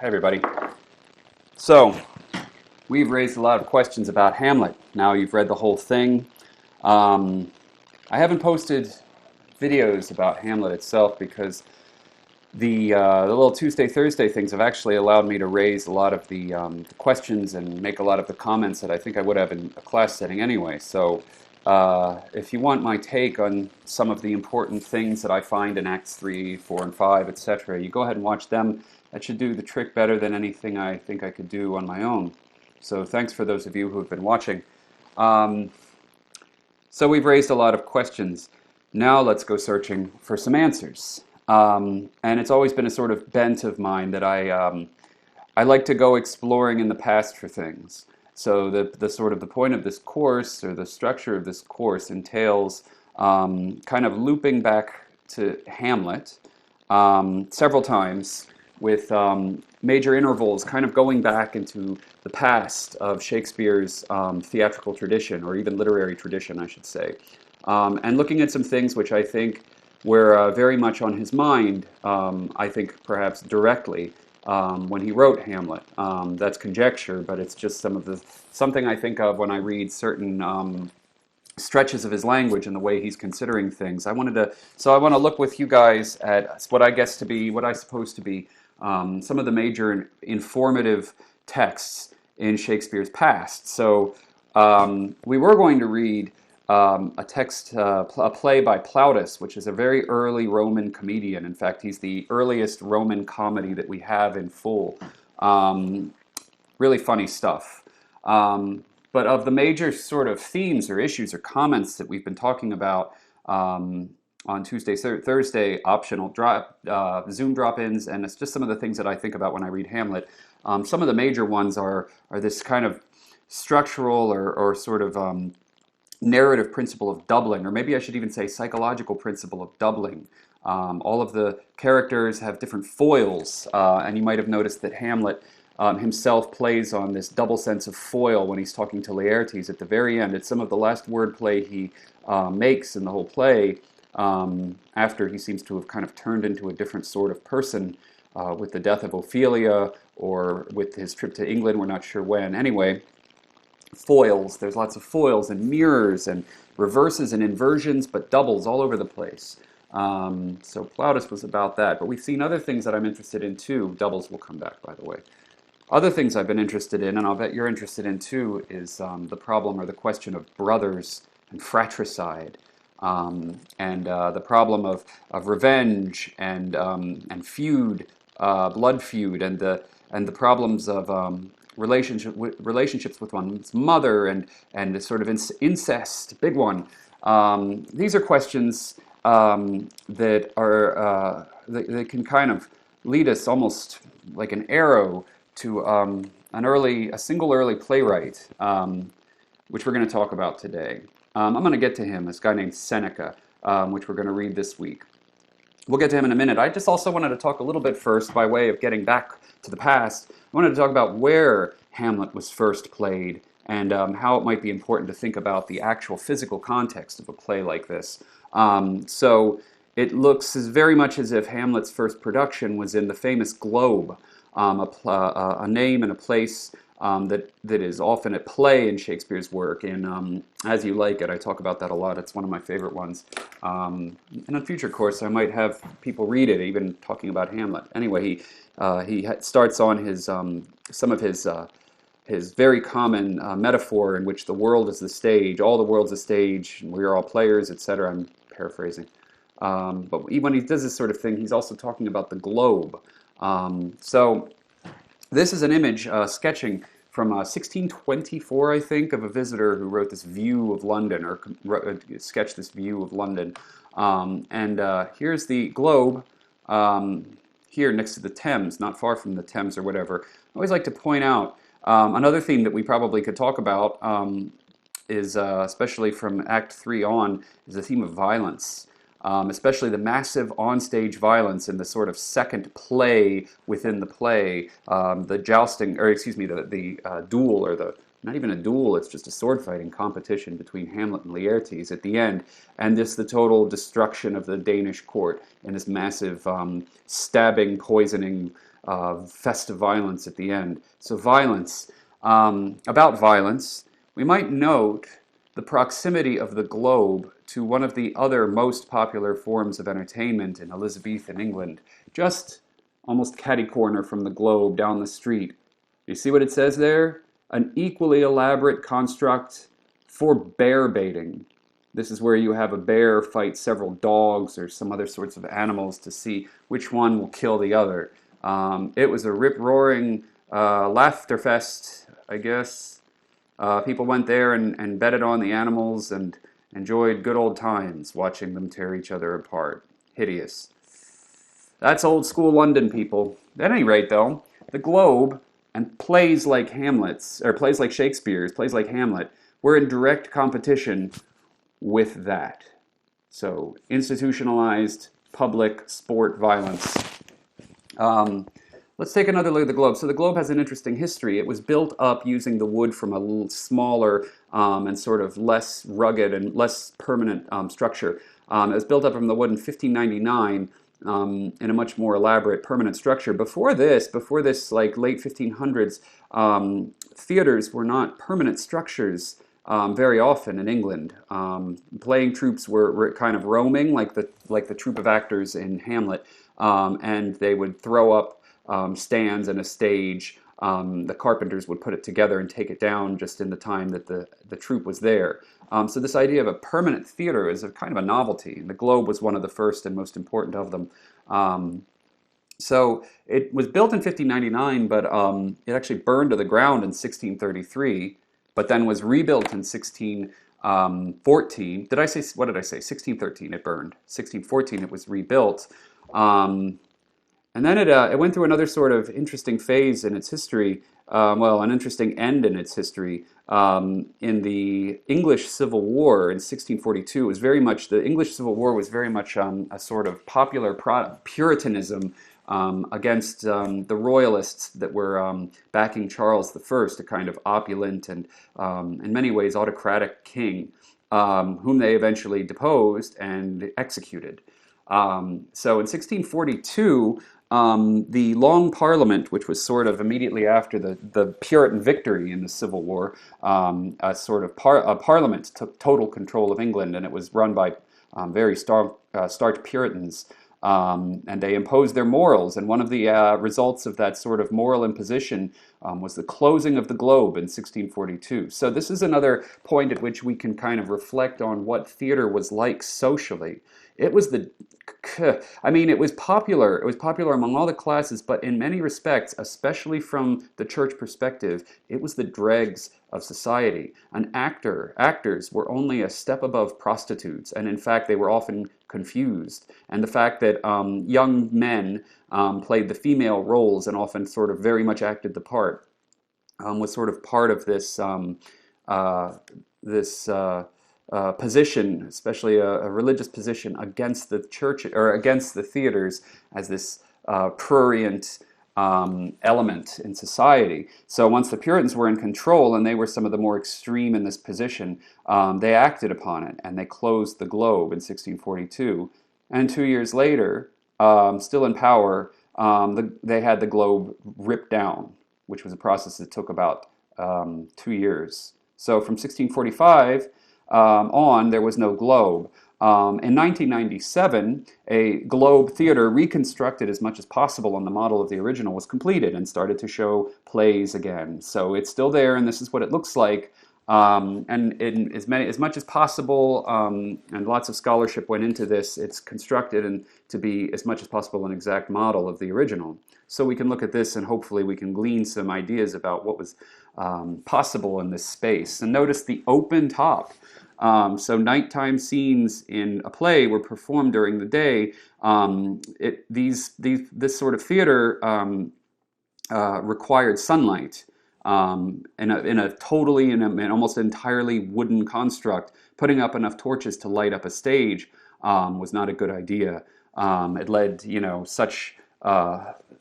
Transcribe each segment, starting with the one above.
Hey everybody. So, we've raised a lot of questions about Hamlet. Now you've read the whole thing. Um, I haven't posted videos about Hamlet itself because the little Tuesday, Thursday things have actually allowed me to raise a lot of the questions and make a lot of the comments that I think I would have in a class setting anyway. So, if you want my take on some of the important things that I find in Acts 3, 4, and 5, etc., you go ahead and watch them. That should do the trick better than anything I think I could do on my own. So thanks for those of you who have been watching. Um, so we've raised a lot of questions. Now let's go searching for some answers. And it's always been a sort of bent of mine that I like to go exploring in the past for things. So the sort of the point of this course, or the structure of this course, entails kind of looping back to Hamlet several times with major intervals, kind of going back into the past of Shakespeare's theatrical tradition, or even literary tradition, I should say, and looking at some things which I think were very much on his mind, I think perhaps directly, when he wrote Hamlet. That's conjecture, but it's just something I think of when I read certain stretches of his language and the way he's considering things. I want to look with you guys at what I suppose to be some of the major informative texts in Shakespeare's past. So we were going to read a text, a play by Plautus, which is a very early Roman comedian. In fact, he's the earliest Roman comedy that we have in full. Really funny stuff. But of the major sort of themes or issues or comments that we've been talking about on Tuesday, Thursday, optional Zoom drop-ins, and it's just some of the things that I think about when I read Hamlet. Some of the major ones are this kind of structural or sort of narrative principle of doubling, or maybe I should even say psychological principle of doubling. All of the characters have different foils, and you might have noticed that Hamlet himself plays on this double sense of foil when he's talking to Laertes at the very end. It's some of the last wordplay he makes in the whole play, after he seems to have kind of turned into a different sort of person with the death of Ophelia, or with his trip to England, we're not sure when. Anyway, foils, there's lots of foils and mirrors and reverses and inversions, but doubles all over the place. So Plautus was about that, but we've seen other things that I'm interested in too. Doubles will come back, by the way. Other things I've been interested in, and I'll bet you're interested in too, is the problem or the question of brothers and fratricide, and the problem of revenge and feud, blood feud, and the problems of relationships with one's mother, and sort of incest, big one. These are questions that are that can kind of lead us almost like an arrow to a single early playwright, which we're going to talk about today. I'm going to get to him, this guy named Seneca, which we're going to read this week. We'll get to him in a minute. I just also wanted to talk a little bit first, by way of getting back to the past. I wanted to talk about where Hamlet was first played, and how it might be important to think about the actual physical context of a play like this. So it looks very much as if Hamlet's first production was in the famous Globe, a name and a place that is often at play in Shakespeare's work. In As You Like It, I talk about that a lot. It's one of my favorite ones. In a future course, I might have people read it, even talking about Hamlet. Anyway, he starts on his some of his very common metaphor in which the world is the stage, all the world's a stage, and we're all players, etc. I'm paraphrasing. But when he does this sort of thing, he's also talking about the globe. So this is an image sketching from 1624, I think, of a visitor who wrote this view of London, or sketched this view of London. Here's the globe here next to the Thames, not far from the Thames or whatever. I always like to point out another theme that we probably could talk about is, especially from Act 3 on, is the theme of violence. Especially the massive onstage violence in the sort of second play within the play, the jousting, or excuse me, the duel, or not even a duel, it's just a sword fighting competition between Hamlet and Laertes at the end, and this the total destruction of the Danish court in this massive stabbing, poisoning fest of violence at the end. So violence. About violence, we might note the proximity of the globe to one of the other most popular forms of entertainment in Elizabethan England, just almost catty-corner from the globe down the street. You see what it says there? An equally elaborate construct for bear baiting. This is where you have a bear fight several dogs or some other sorts of animals to see which one will kill the other. It was a rip-roaring laughter fest, I guess. People went there and betted on the animals and enjoyed good old times watching them tear each other apart. Hideous. That's old school London, people. At any rate, though, the Globe and plays like Hamlet's, or plays like Shakespeare's, plays like Hamlet, were in direct competition with that. So, institutionalized public sport violence. Let's take another look at the Globe. So the Globe has an interesting history. It was built up using the wood from a little smaller and sort of less rugged and less permanent structure. It was built up from the wood in 1599 in a much more elaborate permanent structure. Before this like late 1500s, theaters were not permanent structures very often in England. Playing troops were kind of roaming, like the troupe of actors in Hamlet, and they would throw up stands and a stage. The carpenters would put it together and take it down just in the time that the troupe was there. So this idea of a permanent theater is a kind of a novelty, and the Globe was one of the first and most important of them. So it was built in 1599, but it actually burned to the ground in 1633, but then was rebuilt in 1614. What did I say? 1613 it burned. 1614 it was rebuilt. And then it went through another sort of interesting phase in its history, an interesting end in its history. In the English Civil War in 1642, the English Civil War was very much a sort of popular Puritanism against the royalists that were backing Charles I, a kind of opulent and in many ways autocratic king, whom they eventually deposed and executed. So in 1642, the Long Parliament, which was sort of immediately after the Puritan victory in the Civil War, a parliament took total control of England, and it was run by very starch Puritans, and they imposed their morals. And one of the results of that sort of moral imposition was the closing of the Globe in 1642. So this is another point at which we can kind of reflect on what theater was like socially. It was it was popular. It was popular among all the classes, but in many respects, especially from the church perspective, it was the dregs of society. Actors were only a step above prostitutes, and in fact, they were often confused. And the fact that young men played the female roles and often sort of very much acted the part was sort of part of this position, especially a religious position against the church or against the theaters as this prurient element in society. So once the Puritans were in control and they were some of the more extreme in this position, they acted upon it and they closed the Globe in 1642. And 2 years later, still in power, they had the Globe ripped down, which was a process that took about 2 years. So from 1645 on, there was no Globe. In 1997, a Globe theater reconstructed as much as possible on the model of the original was completed and started to show plays again. So it's still there, and this is what it looks like. And in as much as possible, and lots of scholarship went into this, it's constructed and to be as much as possible an exact model of the original. So we can look at this and hopefully we can glean some ideas about what was possible in this space. And notice the open top. So nighttime scenes in a play were performed during the day. This sort of theater required sunlight in an almost entirely wooden construct. Putting up enough torches to light up a stage was not a good idea. It led, such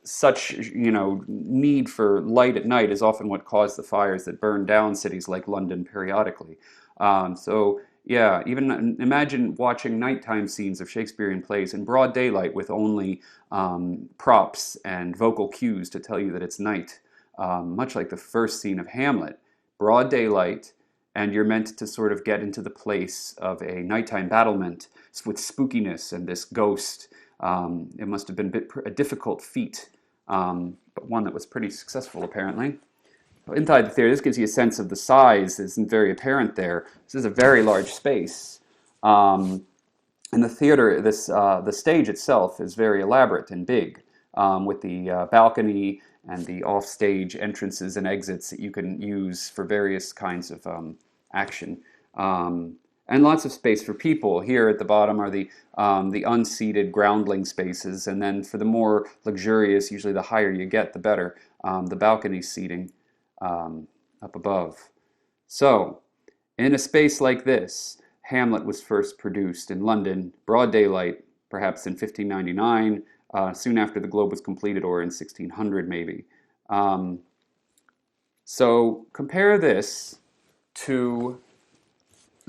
such, need for light at night is often what caused the fires that burned down cities like London periodically. So yeah, even imagine watching nighttime scenes of Shakespearean plays in broad daylight with only props and vocal cues to tell you that it's night. Much like the first scene of Hamlet, broad daylight, and you're meant to sort of get into the place of a nighttime battlement with spookiness and this ghost. It must have been a difficult feat, but one that was pretty successful apparently. Inside the theater, this gives you a sense of the size. Isn't very apparent there. This is a very large space. And the theater, the stage itself is very elaborate and big, with the balcony and the offstage entrances and exits that you can use for various kinds of action. And lots of space for people. Here at the bottom are the unseated groundling spaces, and then for the more luxurious, usually the higher you get, the better, the balcony seating up above. So, in a space like this, Hamlet was first produced in London, broad daylight, perhaps in 1599, soon after the Globe was completed, or in 1600 maybe. So compare this to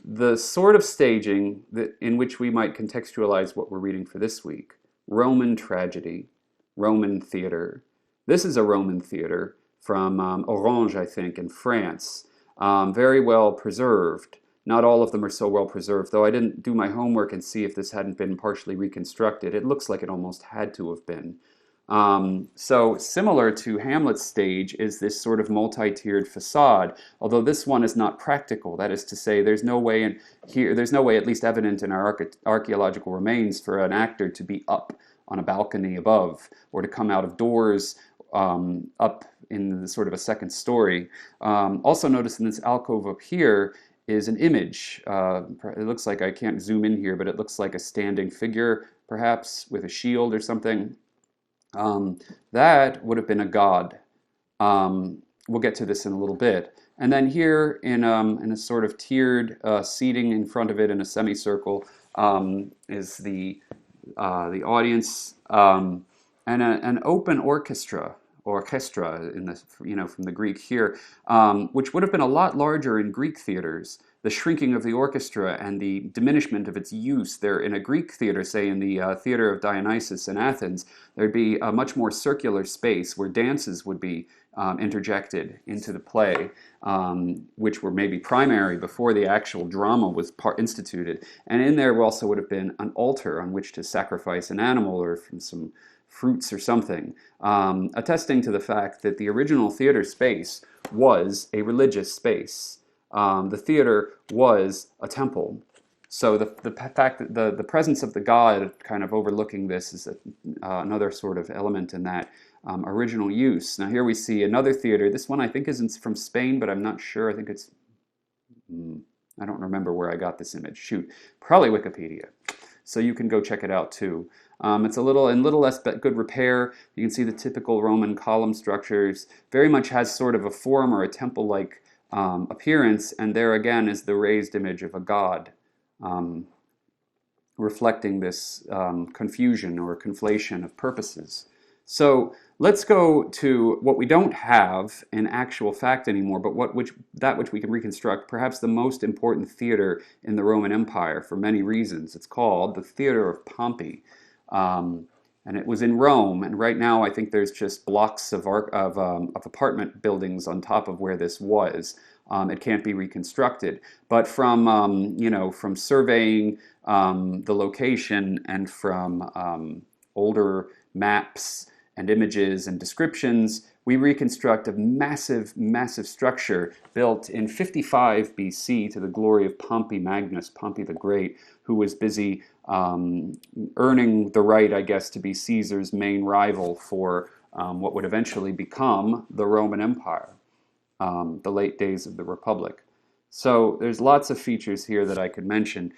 the sort of staging in which we might contextualize what we're reading for this week. Roman tragedy, Roman theater. This is a Roman theater from Orange, I think, in France. Very well preserved. Not all of them are so well preserved, though I didn't do my homework and see if this hadn't been partially reconstructed. It looks like it almost had to have been. So similar to Hamlet's stage is this sort of multi-tiered facade, although this one is not practical. That is to say, there's no way at least evident in our archaeological remains, for an actor to be up on a balcony above, or to come out of doors up in the sort of a second story. Also notice in this alcove up here is an image. It looks like, I can't zoom in here, but it looks like a standing figure, perhaps with a shield or something. That would have been a god. We'll get to this in a little bit. And then here in a sort of tiered seating in front of it in a semicircle is the audience, and an open orchestra in the, from the Greek here, which would have been a lot larger in Greek theaters. The shrinking of the orchestra and the diminishment of its use there in a Greek theater, say in the theater of Dionysus in Athens, there'd be a much more circular space where dances would be interjected into the play, which were maybe primary before the actual drama was instituted. And in there also would have been an altar on which to sacrifice an animal or from some fruits or something, attesting to the fact that the original theater space was a religious space. The theater was a temple. So the fact that the presence of the god kind of overlooking this is another sort of element in that original use. Now here we see another theater. This one I think isn't from Spain, but I'm not sure. I think it's, I don't remember where I got this image. Shoot, probably Wikipedia. So you can go check it out too. It's a little less good repair. You can see the typical Roman column structures. Very much has sort of a forum or a temple-like appearance, and there again is the raised image of a god, reflecting this confusion or conflation of purposes. So let's go to what we don't have in actual fact anymore, but that which we can reconstruct, perhaps the most important theater in the Roman Empire for many reasons. It's called the Theater of Pompey. And it was in Rome, and right now I think there's just blocks of apartment buildings on top of where this was. It can't be reconstructed, but from from surveying the location and from older maps and images and descriptions, we reconstruct a massive, massive structure built in 55 BC to the glory of Pompey Magnus, Pompey the Great, who was busy earning the right, I guess, to be Caesar's main rival for what would eventually become the Roman Empire, the late days of the Republic. So there's lots of features here that I could mention.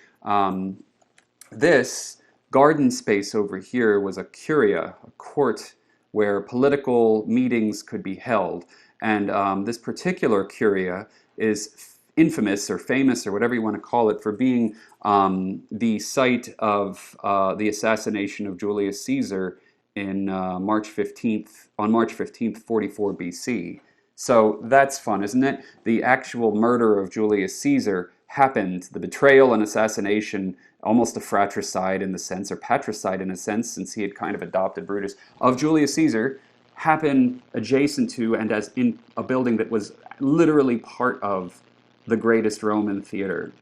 This garden space over here was a curia, a court where political meetings could be held. And this particular curia is infamous or famous or whatever you want to call it for being the site of the assassination of Julius Caesar March 15th, on March 15th, 44 BC. So that's fun, isn't it? The actual murder of Julius Caesar happened, the betrayal and assassination, almost a fratricide in the sense, or patricide in a sense, since he had kind of adopted Brutus, of Julius Caesar, happened adjacent to and as in a building that was literally part of the greatest Roman theater.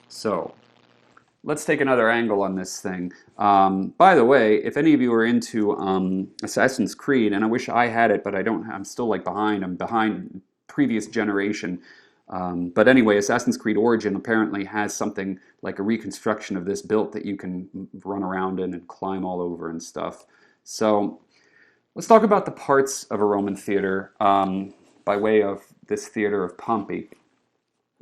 So let's take another angle on this thing. By the way, if any of you are into Assassin's Creed, and I wish I had it, but I don't, I'm still like behind. I'm behind previous generation. But anyway, Assassin's Creed Origin apparently has something like a reconstruction of this built that you can run around in and climb all over and stuff. So let's talk about the parts of a Roman theater by way of this theater of Pompey.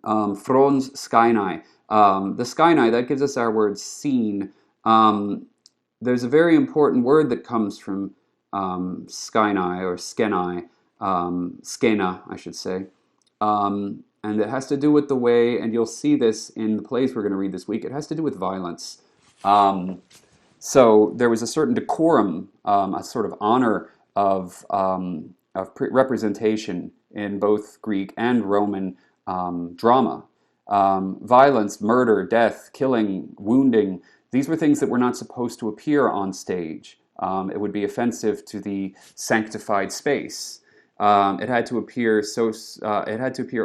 Frons Scaenae. The Scaenae, that gives us our word scene. There's a very important word that comes from Scaenae or Scenae, Scena, I should say. And it has to do with the way, and you'll see this in the plays we're going to read this week, it has to do with violence. So there was a certain decorum, a sort of honor of representation in both Greek and Roman drama. Violence, murder, death, killing, wounding, these were things that were not supposed to appear on stage. It would be offensive to the sanctified space. It had to appear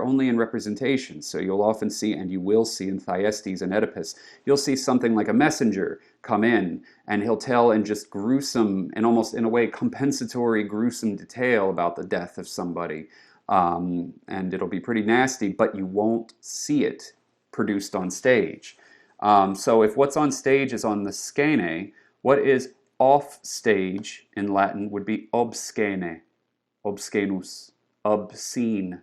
only in representation. So you'll often see, and you will see in Thyestes and Oedipus, you'll see something like a messenger come in, and he'll tell in just gruesome and almost in a way compensatory gruesome detail about the death of somebody. And it'll be pretty nasty, but you won't see it produced on stage. So if what's on stage is on the scene, what is off stage in Latin would be obscene. Obscenus, obscene.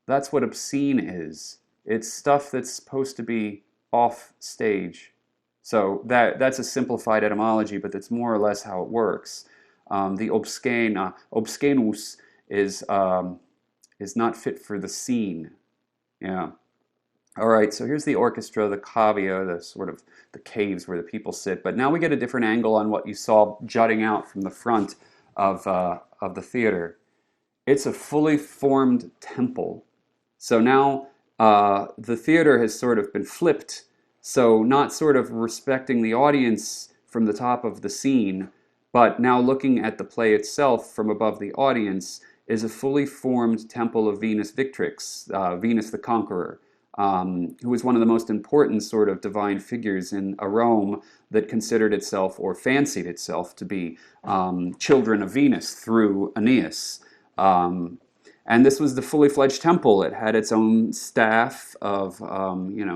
That's what obscene is. It's stuff that's supposed to be off stage. So that's a simplified etymology, but that's more or less how it works. The obscena, obscenus is not fit for the scene. Yeah. All right, so here's the orchestra, the cavea, the sort of the caves where the people sit. But now we get a different angle on what you saw jutting out from the front of the theater. It's a fully formed temple. So now the theater has sort of been flipped. So not sort of respecting the audience from the top of the scene, but now looking at the play itself from above the audience is a fully formed temple of Venus Victrix, Venus the Conqueror, who was one of the most important sort of divine figures in a Rome that considered itself or fancied itself to be children of Venus through Aeneas. And this was the fully fledged temple. It had its own staff of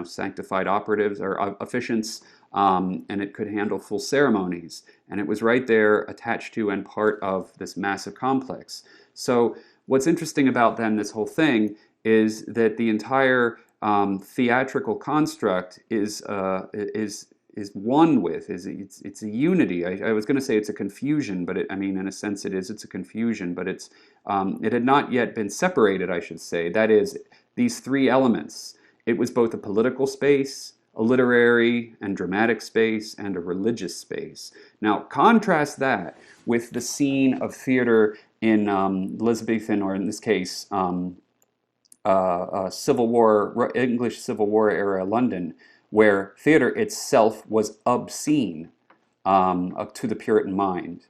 sanctified operatives or officiants, and it could handle full ceremonies. And it was right there attached to and part of this massive complex. So what's interesting about then this whole thing is that the entire theatrical construct is one with, it's a unity. I was going to say it's a confusion, but in a sense it's a confusion, but it had not yet been separated, I should say. That is, these three elements. It was both a political space, a literary and dramatic space, and a religious space. Now, contrast that with the scene of theater in Elizabethan, or in this case, Civil War, English Civil War era London, where theater itself was obscene to the Puritan mind.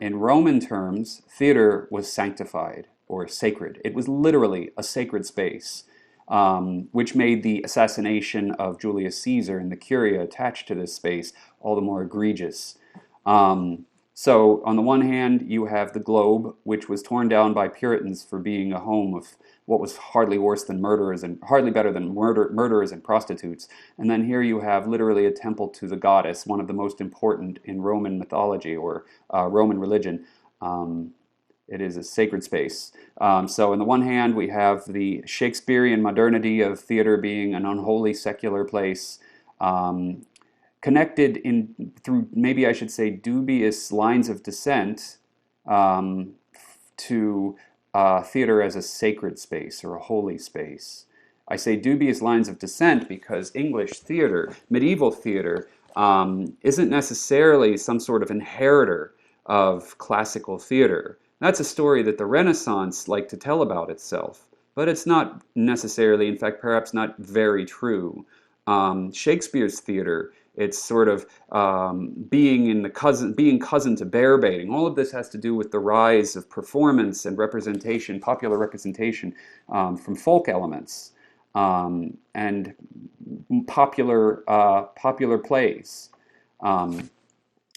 In Roman terms, theater was sanctified or sacred. It was literally a sacred space, which made the assassination of Julius Caesar and the curia attached to this space all the more egregious. So on the one hand, you have the Globe, which was torn down by Puritans for being a home of what was hardly worse than murderers and hardly better than murderers and prostitutes. And then here you have literally a temple to the goddess, one of the most important in Roman mythology or Roman religion. It is a sacred space. So on the one hand, we have the Shakespearean modernity of theater being an unholy secular place, connected through, maybe I should say, dubious lines of descent to theater as a sacred space or a holy space. I say dubious lines of descent because English theater, medieval theater, isn't necessarily some sort of inheritor of classical theater. That's a story that the Renaissance liked to tell about itself, but it's not necessarily, in fact, perhaps not very true. Shakespeare's theater, it's sort of being cousin to bear baiting. All of this has to do with the rise of performance and representation, popular representation from folk elements and popular plays.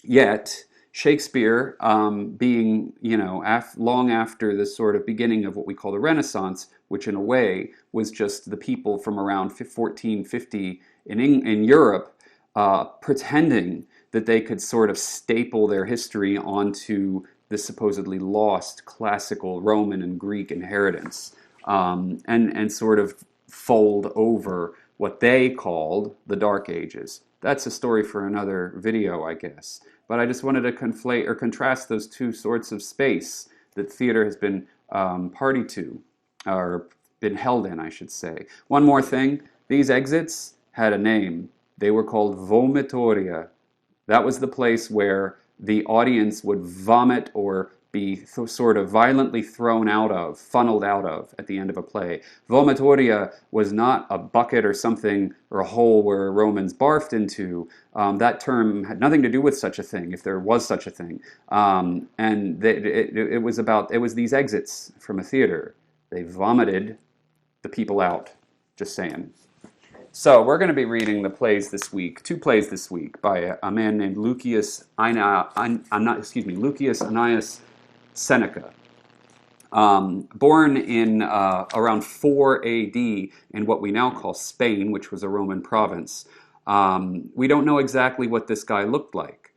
Yet Shakespeare, being long after the sort of beginning of what we call the Renaissance, which in a way was just the people from around 1450 in Europe pretending that they could sort of staple their history onto the supposedly lost classical Roman and Greek inheritance, and sort of fold over what they called the Dark Ages. That's a story for another video, I guess. But I just wanted to conflate or contrast those two sorts of space that theater has been party to, or been held in, I should say. One more thing, these exits had a name. They were called Vomitoria. That was the place where the audience would vomit or be sort of violently thrown out of, funneled out of at the end of a play. Vomitoria was not a bucket or something or a hole where Romans barfed into. That term had nothing to do with such a thing, if there was such a thing. And it was these exits from a theater. They vomited the people out. Just saying. So we're going to be reading the plays this week, two plays this week by a man named Lucius Annaeus Seneca. Born in around 4 AD in what we now call Spain, which was a Roman province. We don't know exactly what this guy looked like.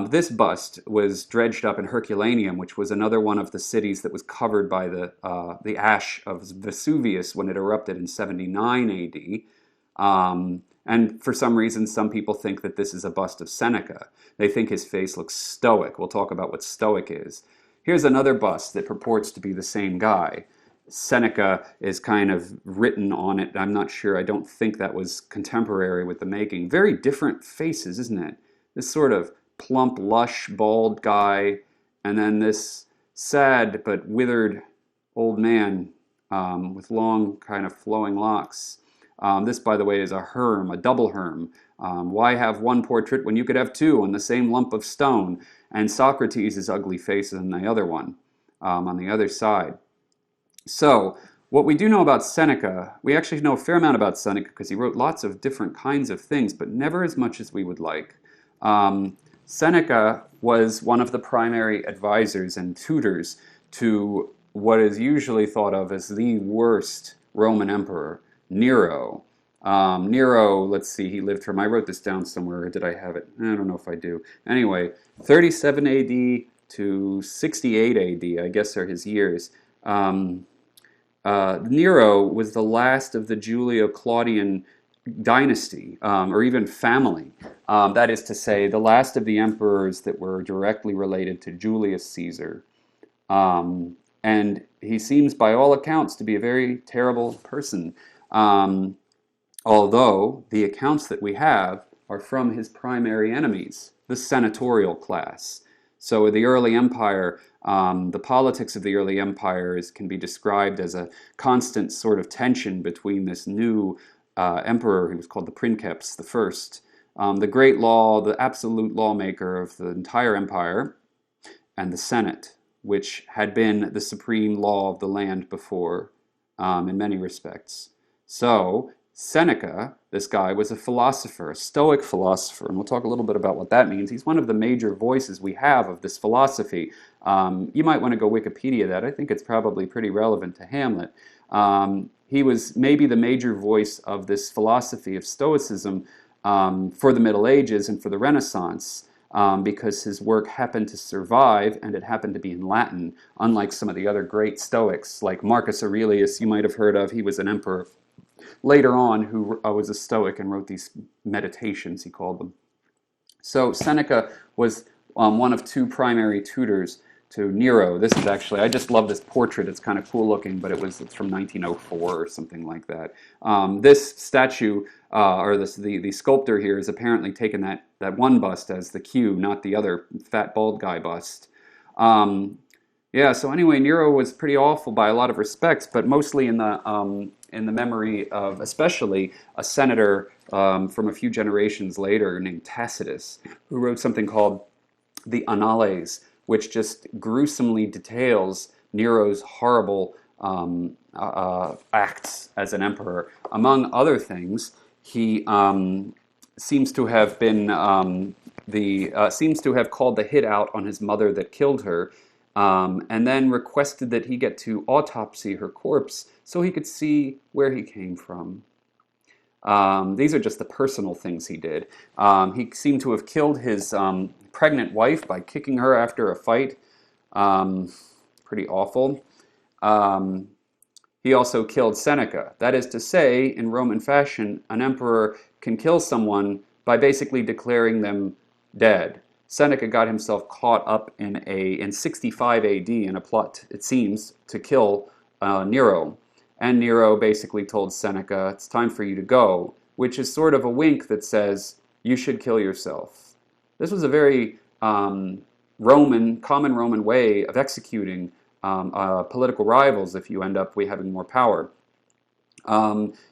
This bust was dredged up in Herculaneum, which was another one of the cities that was covered by the ash of Vesuvius when it erupted in 79 AD. And for some reason, some people think that this is a bust of Seneca. They think his face looks stoic. We'll talk about what stoic is. Here's another bust that purports to be the same guy. Seneca is kind of written on it. I'm not sure. I don't think that was contemporary with the making. Very different faces, isn't it? This sort of plump, lush, bald guy, and then this sad but withered old man with long, kind of flowing locks. This, by the way, is a herm, a double herm. Why have one portrait when you could have two on the same lump of stone? And Socrates' ugly face is on the other one, on the other side. So, what we do know about Seneca, we actually know a fair amount about Seneca because he wrote lots of different kinds of things, but never as much as we would like. Seneca was one of the primary advisors and tutors to what is usually thought of as the worst Roman emperor, Nero. Nero, let's see, he lived from, I wrote this down somewhere, did I have it? I don't know if I do. Anyway, 37 AD to 68 AD, I guess are his years. Nero was the last of the Julio-Claudian dynasty, or even family. That is to say, the last of the emperors that were directly related to Julius Caesar. And he seems, by all accounts, to be a very terrible person. Although the accounts that we have are from his primary enemies, the senatorial class. So the early empire, the politics of the early empires can be described as a constant sort of tension between this new emperor, who was called the Princeps the First, the great law, the absolute lawmaker of the entire empire, and the Senate, which had been the supreme law of the land before, in many respects. So Seneca, this guy, was a philosopher, a Stoic philosopher, and we'll talk a little bit about what that means. He's one of the major voices we have of this philosophy. You might want to go Wikipedia that. I think it's probably pretty relevant to Hamlet. He was maybe the major voice of this philosophy of Stoicism for the Middle Ages and for the Renaissance, because his work happened to survive, and it happened to be in Latin, unlike some of the other great Stoics, like Marcus Aurelius, you might have heard of. He was an emperor later on who was a Stoic and wrote these meditations, he called them. So Seneca was one of two primary tutors to Nero. This is actually, I just love this portrait. It's kind of cool looking, but it's from 1904 or something like that. This statue, or the sculptor here, has apparently taken that one bust as the cue, not the other fat bald guy bust. Yeah, so anyway, Nero was pretty awful by a lot of respects, but mostly in the memory of especially a senator from a few generations later named Tacitus, who wrote something called the Annales, which just gruesomely details Nero's horrible acts as an emperor. Among other things, he seems to have been seems to have called the hit out on his mother that killed her, and then requested that he get to autopsy her corpse so he could see where he came from. These are just the personal things he did. He seemed to have killed his pregnant wife by kicking her after a fight. Pretty awful. He also killed Seneca. That is to say, in Roman fashion, an emperor can kill someone by basically declaring them dead. Seneca got himself caught up in 65 AD in a plot, it seems, to kill Nero. And Nero basically told Seneca, it's time for you to go, which is sort of a wink that says, you should kill yourself. This was a very common Roman way of executing political rivals if you end up having more power.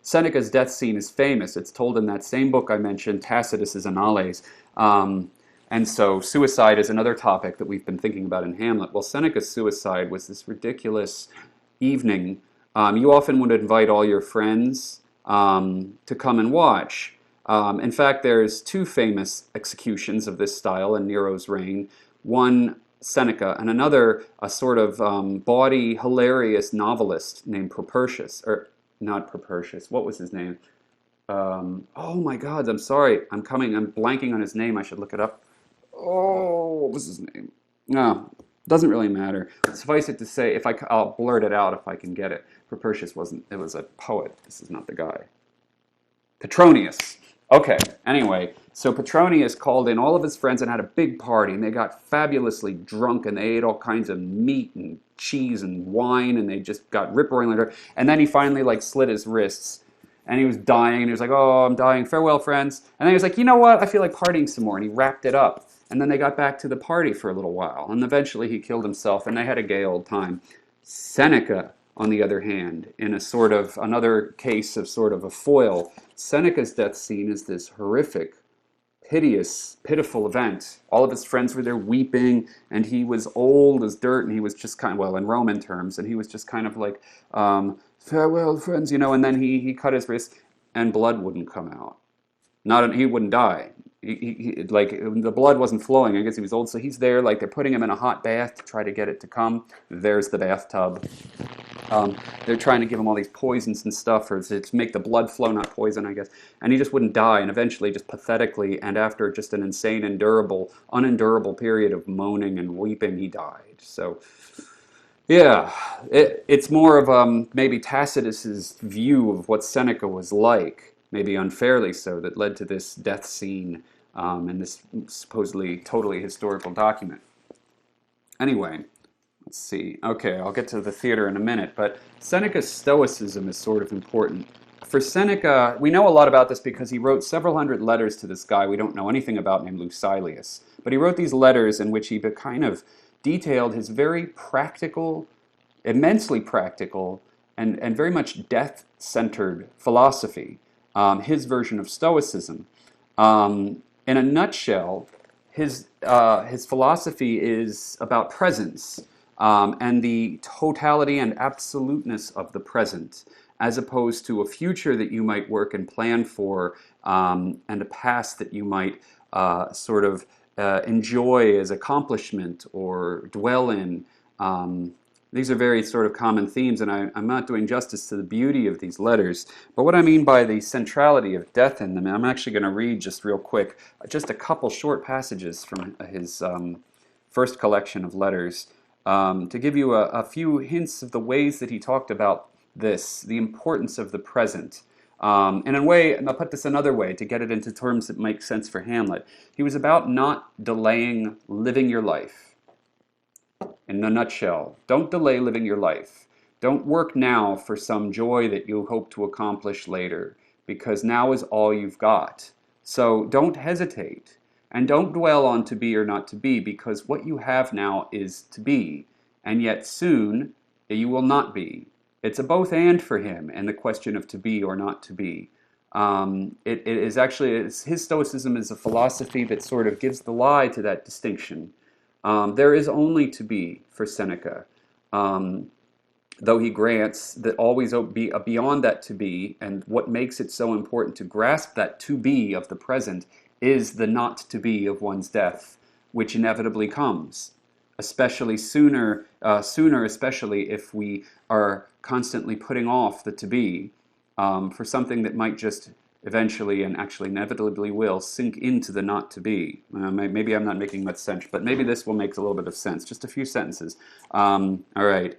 Seneca's death scene is famous. It's told in that same book I mentioned, Tacitus's Annales. And so suicide is another topic that we've been thinking about in Hamlet. Well, Seneca's suicide was this ridiculous evening. You often would invite all your friends to come and watch. In fact, there's two famous executions of this style in Nero's reign. One, Seneca, and another, a sort of bawdy, hilarious novelist named Propertius. Or, not Propertius, what was his name? Oh my God, I'm sorry. I'm blanking on his name. I should look it up. Oh, what was his name? No, doesn't really matter. Suffice it to say, I'll blurt it out if I can get it. Propertius wasn't, it was a poet. This is not the guy. Petronius. Okay, anyway, so Petronius called in all of his friends and had a big party, and they got fabulously drunk, and they ate all kinds of meat and cheese and wine, and they just got rip-roaring later. And then he finally slit his wrists, and he was dying, and he was like, oh, I'm dying, farewell, friends. And then he was like, you know what, I feel like partying some more, and he wrapped it up. And then they got back to the party for a little while, and eventually he killed himself, and they had a gay old time. Seneca, on the other hand, in another case of sort of a foil, Seneca's death scene is this horrific, hideous, pitiful event. All of his friends were there weeping, and he was old as dirt, and he was just in Roman terms, and he was just kind of like, farewell, friends, and then he cut his wrist, and blood wouldn't come out. He wouldn't die. The blood wasn't flowing. I guess he was old, so he's there, they're putting him in a hot bath to try to get it to come. There's the bathtub. They're trying to give him all these poisons and stuff, or to make the blood flow, not poison, I guess. And he just wouldn't die, and eventually, just pathetically, and after just an insane, unendurable period of moaning and weeping, he died. So, yeah, it's more of maybe Tacitus's view of what Seneca was like, maybe unfairly so, that led to this death scene in this supposedly totally historical document. Anyway, let's see. Okay, I'll get to the theater in a minute, but Seneca's stoicism is sort of important. For Seneca, we know a lot about this because he wrote several hundred letters to this guy we don't know anything about named Lucilius. But he wrote these letters in which he kind of detailed his very practical, immensely practical, and very much death-centered philosophy, his version of Stoicism. In a nutshell, his philosophy is about presence and the totality and absoluteness of the present, as opposed to a future that you might work and plan for, and a past that you might enjoy as accomplishment or dwell in. These are very sort of common themes, and I'm not doing justice to the beauty of these letters. But what I mean by the centrality of death in them, I'm actually going to read just real quick, just a couple short passages from his first collection of letters to give you a few hints of the ways that he talked about this, the importance of the present. And in a way, and I'll put this another way to get it into terms that make sense for Hamlet, he was about not delaying living your life. In a nutshell, don't delay living your life. Don't work now for some joy that you hope to accomplish later, because now is all you've got. So don't hesitate. And don't dwell on to be or not to be, because what you have now is to be, and yet soon you will not be. It's a both and for him, and the question of to be or not to be. It is actually, his Stoicism is a philosophy that sort of gives the lie to that distinction. There is only to be for Seneca, though he grants that always be beyond that to be, and what makes it so important to grasp that to be of the present is the not to be of one's death, which inevitably comes, especially sooner, especially if we are constantly putting off the to be for something that might just eventually and actually inevitably will sink into the not to be. Maybe I'm not making much sense, but maybe this will make a little bit of sense. Just a few sentences. All right.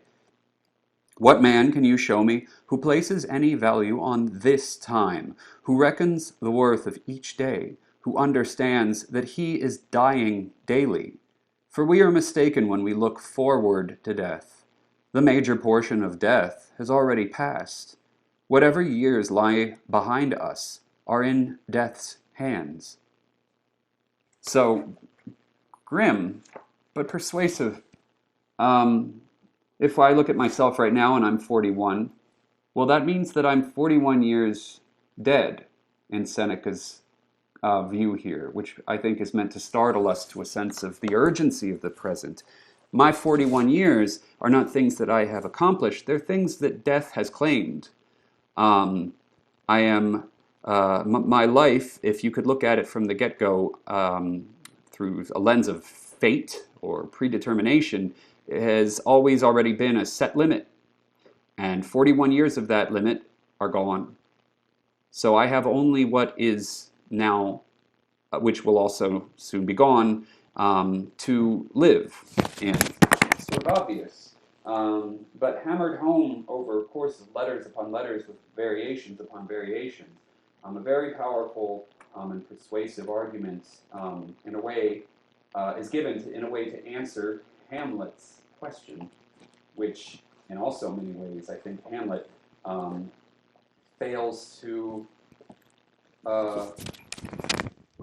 What man can you show me who places any value on this time, who reckons the worth of each day, who understands that he is dying daily? For we are mistaken when we look forward to death. The major portion of death has already passed. Whatever years lie behind us are in death's hands. So, grim, but persuasive. If I look at myself right now and I'm 41, well, that means that I'm 41 years dead in Seneca's view here, which I think is meant to startle us to a sense of the urgency of the present. My 41 years are not things that I have accomplished, they're things that death has claimed. I am, my life, if you could look at it from the get-go through a lens of fate or predetermination, has always already been a set limit. And 41 years of that limit are gone. So I have only what is now, which will also soon be gone, to live in. It's sort of obvious. But hammered home over a course of letters upon letters with variations upon variations, a very powerful and persuasive argument, in a way, is given in a way to answer Hamlet's question, which in also many ways I think Hamlet fails to, what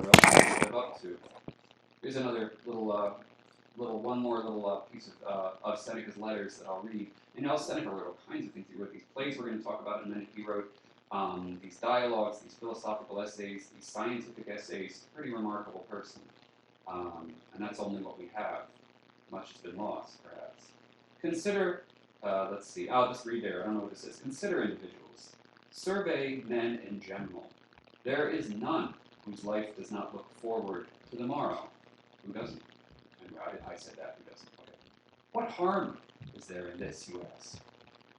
else can I live up to? Here's another one more little piece of Seneca's letters that I'll read. And now Seneca wrote all kinds of things. He wrote these plays we're going to talk about in a minute. He wrote these dialogues, these philosophical essays, these scientific essays. Pretty remarkable person. And that's only what we have. Much has been lost, perhaps. Consider, let's see, I'll just read there. I don't know what this is. Consider individuals. Survey men in general. There is none whose life does not look forward to the morrow. Who doesn't? I said that. Who doesn't? Okay. What harm is there in this, you ask?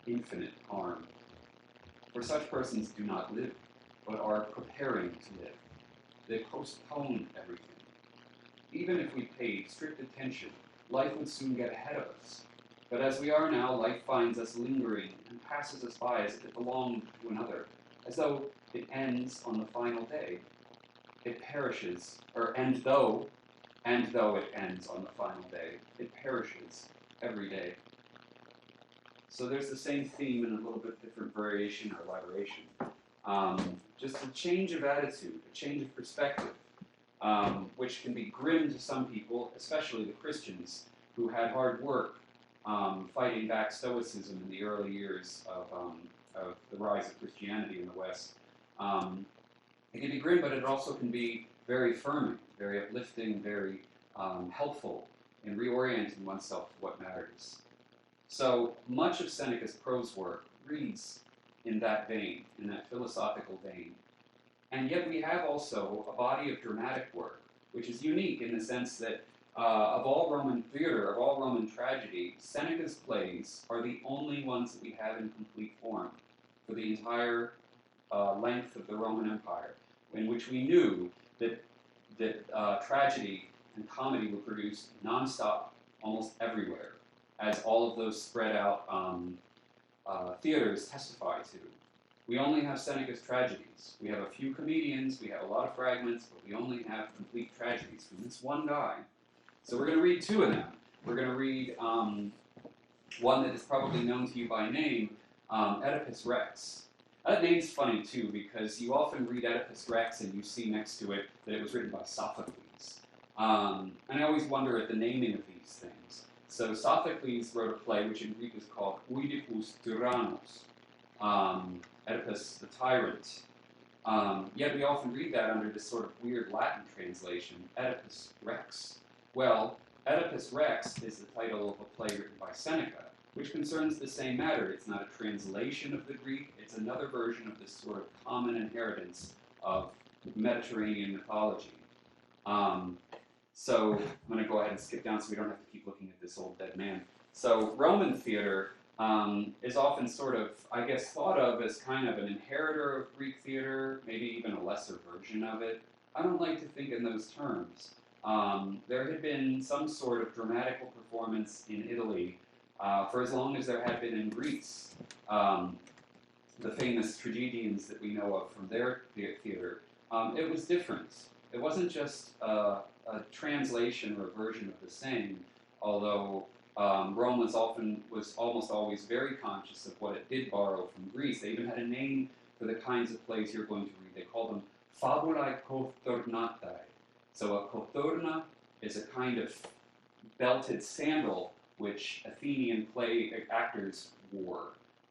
Infinite harm. For such persons do not live, but are preparing to live. They postpone everything. Even if we paid strict attention, life would soon get ahead of us. But as we are now, life finds us lingering and passes us by as if it belonged to another, as though it ends on the final day. It perishes, and though it ends on the final day, it perishes every day. So there's the same theme in a little bit different variation or elaboration. Just a change of attitude, a change of perspective, which can be grim to some people, especially the Christians, who had hard work fighting back Stoicism in the early years of the rise of Christianity in the West. It can be grim, but it also can be very affirming, very uplifting, very helpful in reorienting oneself to what matters. So much of Seneca's prose work reads in that vein, in that philosophical vein. And yet we have also a body of dramatic work, which is unique in the sense that of all Roman theater, of all Roman tragedy, Seneca's plays are the only ones that we have in complete form for the entire length of the Roman Empire, in which we knew that tragedy and comedy were produced nonstop, almost everywhere, as all of those spread out theaters testify to. We only have Seneca's tragedies. We have a few comedians, we have a lot of fragments, but we only have complete tragedies from this one guy. So we're going to read two of them. we're going to read one that is probably known to you by name, Oedipus Rex. That name's funny too, because you often read Oedipus Rex and you see next to it that it was written by Sophocles. And I always wonder at the naming of these things. So Sophocles wrote a play which in Greek is called Oedipus Tyrannos, Oedipus the Tyrant. Yet we often read that under this sort of weird Latin translation, Oedipus Rex. Well, Oedipus Rex is the title of a play written by Seneca, which concerns the same matter. It's not a translation of the Greek, it's another version of this sort of common inheritance of Mediterranean mythology. So I'm going to go ahead and skip down so we don't have to keep looking at this old dead man. So Roman theater is often sort of, I guess, thought of as kind of an inheritor of Greek theater, maybe even a lesser version of it. I don't like to think in those terms. There had been some sort of dramatical performance in Italy for as long as there had been in Greece. The famous tragedians that we know of from their theater, it was different. It wasn't just a translation or a version of the same, although Rome was almost always very conscious of what it did borrow from Greece. They even had a name for the kinds of plays you're going to read. They called them fabulae cothurnatae. So a cothurna is a kind of belted sandal which Athenian play actors wore.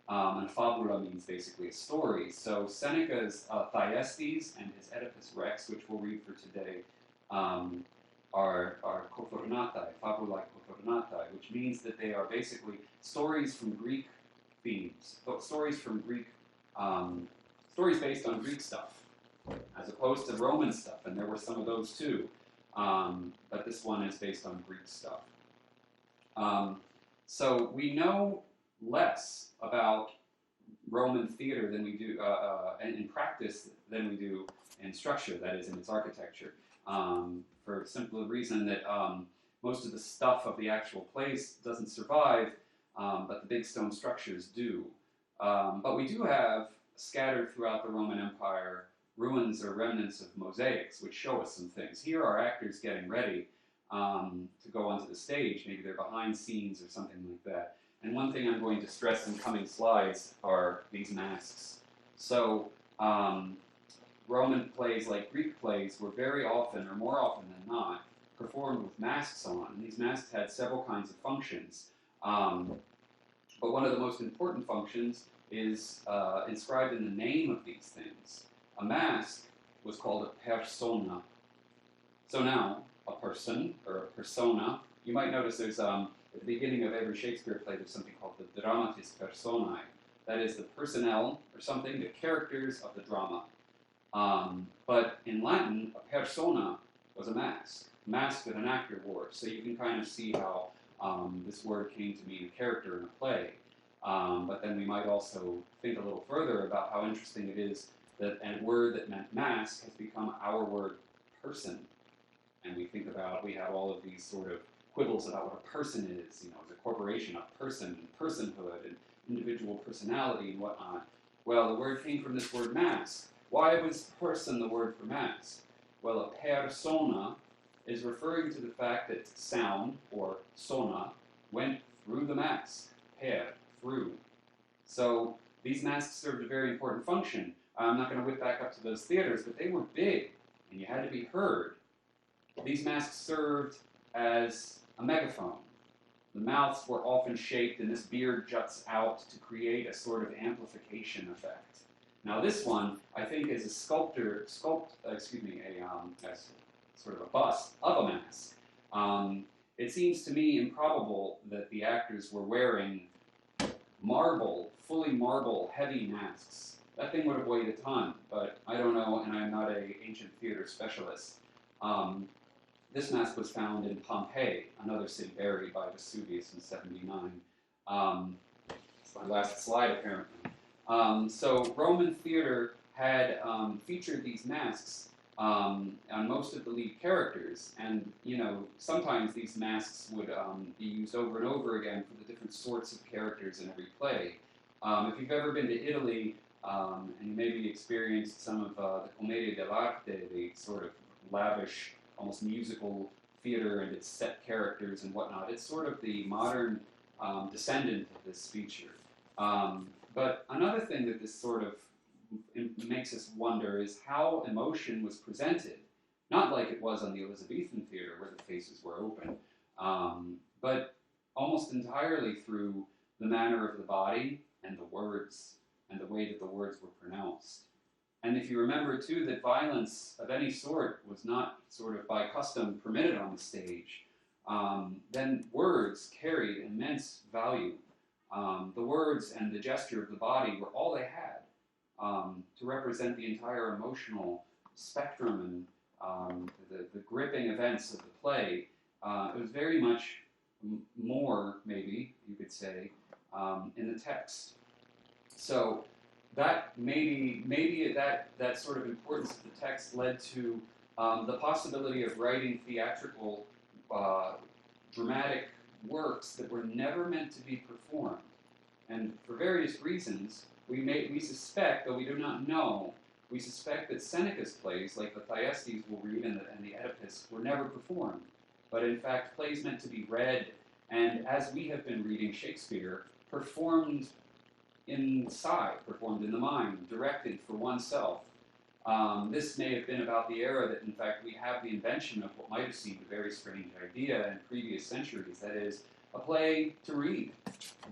And fabula means basically a story. So Seneca's Thyestes and his Oedipus Rex, which we'll read for today, are cothurnatae, fabulae cothurnatae, which means that they are basically stories from Greek themes, stories from Greek, stories based on Greek stuff, as opposed to Roman stuff, and there were some of those too. But this one is based on Greek stuff. So we know less about Roman theater than we do, and in practice than we do in structure, that is, in its architecture, for a simple reason that most of the stuff of the actual place doesn't survive, but the big stone structures do. But we do have, scattered throughout the Roman Empire, ruins or remnants of mosaics, which show us some things. Here are actors getting ready to go onto the stage. Maybe they're behind scenes or something like that. And one thing I'm going to stress in coming slides are these masks. So Roman plays, like Greek plays, were very often, or more often than not, performed with masks on. And these masks had several kinds of functions. But one of the most important functions is inscribed in the name of these things. A mask was called a persona. So now, a person, or a persona, you might notice there's, at the beginning of every Shakespeare play, there's something called the Dramatis Persona. That is the personnel, or something, the characters of the drama. But in Latin, a persona was a mask that an actor wore. So you can kind of see how this word came to mean a character in a play. But then we might also think a little further about how interesting it is that a word that meant mask has become our word person. And we think about, we have all of these sort of quibbles about what a person is, as a corporation, a person, and personhood, and individual personality and whatnot. Well, the word came from this word mask. Why was person the word for mask? Well, a persona is referring to the fact that sound, or sona, went through the mask. Through. So these masks served a very important function. I'm not going to whip back up to those theaters, but they were big, and you had to be heard. These masks served as a megaphone. The mouths were often shaped, and this beard juts out to create a sort of amplification effect. Now this one, I think, is a sort of a bust of a mask. It seems to me improbable that the actors were wearing fully marble, heavy masks. That thing would have weighed a ton, but I don't know, and I'm not an ancient theater specialist. This mask was found in Pompey, another city buried by Vesuvius in 79. It's my last slide, apparently. So Roman theater had featured these masks on most of the lead characters, and sometimes these masks would be used over and over again for the different sorts of characters in every play. If you've ever been to Italy and maybe experienced some of the commedia dell'arte, the sort of lavish, almost musical theater and its set characters and whatnot. It's sort of the modern descendant of this feature. But another thing that this sort of makes us wonder is how emotion was presented. Not like it was on the Elizabethan theater where the faces were open, but almost entirely through the manner of the body and the words and the way that the words were pronounced. And if you remember, too, that violence of any sort was not sort of by custom permitted on the stage, then words carried immense value. The words and the gesture of the body were all they had to represent the entire emotional spectrum and the gripping events of the play. It was very much more, maybe, you could say, in the text. So that maybe that sort of importance of the text led to the possibility of writing theatrical, dramatic works that were never meant to be performed. And for various reasons, we suspect, though we do not know, we suspect that Seneca's plays, like the Thyestes we'll read and the Oedipus, were never performed, but in fact plays meant to be read, and as we have been reading Shakespeare, performed inside, performed in the mind, directed for oneself. This may have been about the era that, in fact, we have the invention of what might have seemed a very strange idea in previous centuries, that is, a play to read,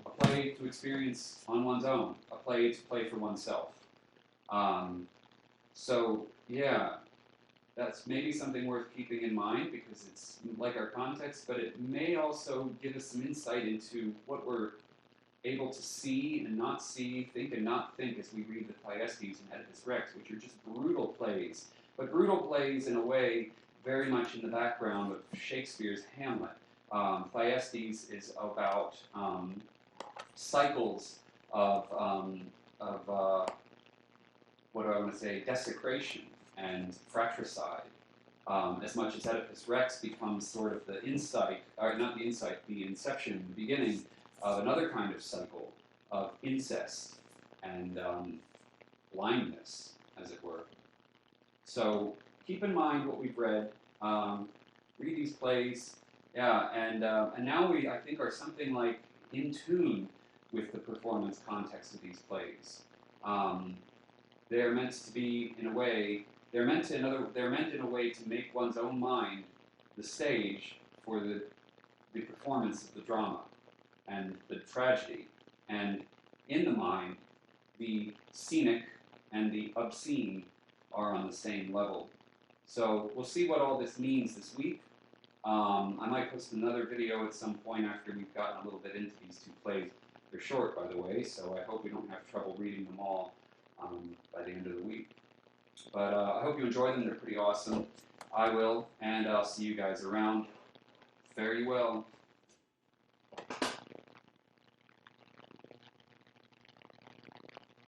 a play to experience on one's own, a play to play for oneself. So, yeah, that's maybe something worth keeping in mind because it's like our context, but it may also give us some insight into what we're able to see and not see, think and not think as we read the Thyestes and Oedipus Rex, which are just brutal plays, but brutal plays in a way very much in the background of Shakespeare's Hamlet. Thyestes is about cycles of what do I want to say, desecration and fratricide, as much as Oedipus Rex becomes sort of the insight, or not the insight, the inception, the beginning of another kind of cycle of incest and blindness, as it were. So keep in mind what we've read, read these plays, yeah, and now we, I think, are something like in tune with the performance context of these plays. They're meant to be, in a way, they're meant in a way to make one's own mind the stage for the performance of the drama and the tragedy, and in the mind, the scenic and the obscene are on the same level. So we'll see what all this means this week. I might post another video at some point after we've gotten a little bit into these two plays. They're short, by the way, so I hope we don't have trouble reading them all by the end of the week. But I hope you enjoy them. They're pretty awesome. I will, and I'll see you guys around. Fare you well.